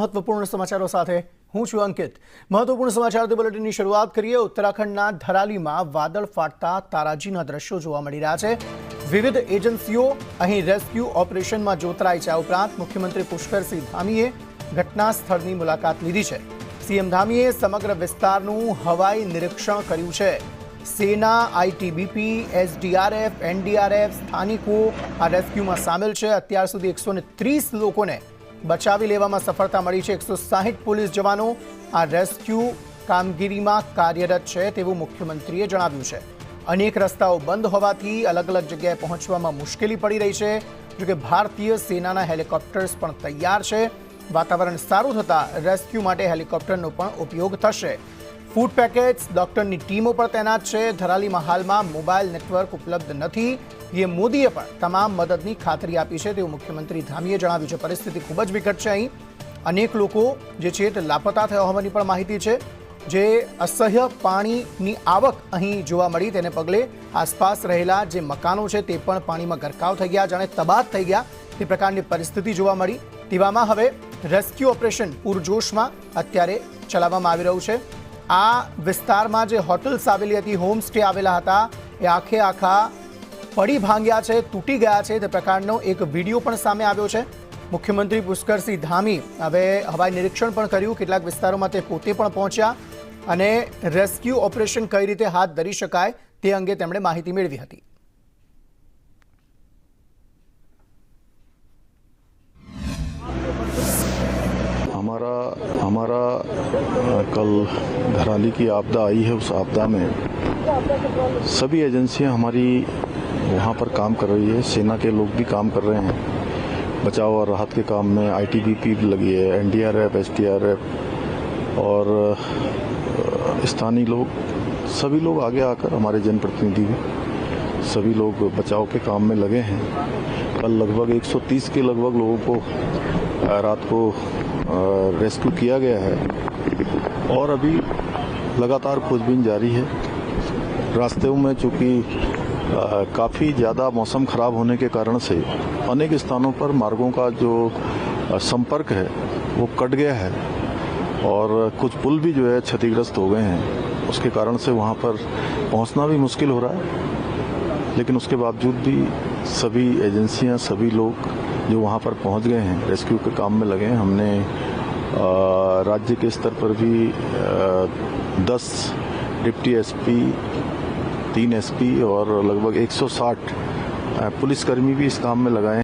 મહત્વપૂર્ણ સમાચારો સાથે હું છું અંકિત। મહત્વપૂર્ણ સમાચારથી બુલેટિનની શરૂઆત કરીએ। ઉત્તરાખંડના ધરાલીમાં વાદળ ફાટતા તારાજીના દ્રશ્યો જોવા મળી રહ્યા છે। વિવિધ એજન્સીઓ અહીં રેસ્ક્યુ ઓપરેશનમાં જોતરાઈ છે। આ ઉપરાંત મુખ્યમંત્રી પુષ્કરસિંહ ધામીએ ઘટના સ્થળની મુલાકાત લીધી છે। સીએમ ધામીએ સમગ્ર વિસ્તારનું હવાઈ નિરીક્ષણ કર્યું છે। સેના, આઈટીબીપી, એસડીઆરએફ, એનડીઆરએફ સ્થાનિકો આ રેસ્ક્યુમાં સામેલ છે। અત્યાર સુધી 130 લોકોને બચાવી લેવામાં સફળતા મળી છે। 160 પોલીસ જવાનો આ રેસ્ક્યુ કામગીરીમાં કાર્યરત છે તેવું મુખ્યમંત્રીએ જણાવ્યું છે। અનેક રસ્તાઓ બંધ હોવાથી અલગ અલગ જગ્યાએ પહોંચવામાં મુશ્કેલી પડી રહી છે। જોકે ભારતીય સેનાના હેલિકોપ્ટર્સ પણ તૈયાર છે। વાતાવરણ સારું થતાં રેસ્ક્યુ માટે હેલિકોપ્ટરનો પણ ઉપયોગ થશે। ફૂડ પેકેટ્સ, ડોક્ટરની ટીમો પણ તૈનાત છે। ધરાલીમાં હાલમાં મોબાઈલ નેટવર્ક ઉપલબ્ધ નથી। પીએમ મોદીએ પણ તમામ મદદની ખાતરી આપી છે તેવું મુખ્યમંત્રી ધામીએ જણાવ્યું છે। પરિસ્થિતિ ખૂબ જ વિકટ છે। અહીં અનેક લોકો જે છે તે લાપતા થયા હોવાની પણ માહિતી છે। જે અસહ્ય પાણીની આવક અહીં જોવા મળી તેને પગલે આસપાસ રહેલા જે મકાનો છે તે પણ પાણીમાં ગરકાવ થઈ ગયા, જાણે તબાહ થઈ ગયા તે પ્રકારની પરિસ્થિતિ જોવા મળી। તેવામાં હવે રેસ્ક્યુ ઓપરેશન પૂરજોશમાં અત્યારે ચલાવવામાં આવી રહ્યું છે। આ વિસ્તારમાં જે હોટલ્સ આવેલી હતી, હોમ સ્ટે આવેલા હતા, એ આખે આખા પડી ભાંગ્યા છે, તૂટી ગયા છે તે પ્રકારનો એક વિડીયો પણ સામે આવ્યો છે। મુખ્યમંત્રી પુષ્કરસિંહ ધામી હવે હવાઈ નિરીક્ષણ પણ કર્યું। કેટલાક વિસ્તારોમાં તે પોતે પણ પહોંચ્યા અને રેસ્ક્યુ ઓપરેશન કઈ રીતે હાથ ધરી શકાય તે અંગે તેમણે માહિતી મેળવી હતી। हमारा कल धराली की आपदा आई है। उस आपदा में सभी एजेंसियां हमारी वहां पर काम कर रही है। सेना के लोग भी काम कर रहे हैं। बचाव और राहत के काम में आईटीबीपी भी लगी है, एनडीआरएफ, एसडीआरएफ और स्थानीय लोग, सभी लोग आगे आकर हमारे जनप्रतिनिधि भी सभी लोग बचाव के काम में लगे हैं। कल लगभग 130 के लगभग लोगों को रात को रेस्क्यू किया गया है और अभी लगातार खोजबीन जारी है। रास्ते में चूंकि काफ़ी ज़्यादा मौसम ख़राब होने के कारण से अनेक स्थानों पर मार्गों का जो संपर्क है वो कट गया है और कुछ पुल भी जो है क्षतिग्रस्त हो गए हैं। उसके कारण से वहाँ पर पहुँचना भी मुश्किल हो रहा है। लेकिन उसके बावजूद भी सभी एजेंसियाँ, सभी लोग जो वहाँ पर पहुँच गए हैं, रेस्क्यू के काम में लगे हैं। हमने राज्य के स्तर पर भी 10 डिप्टी एसपी, 3 एसपी और लगभग 160 पुलिसकर्मी भी इस काम में लगाए हैं।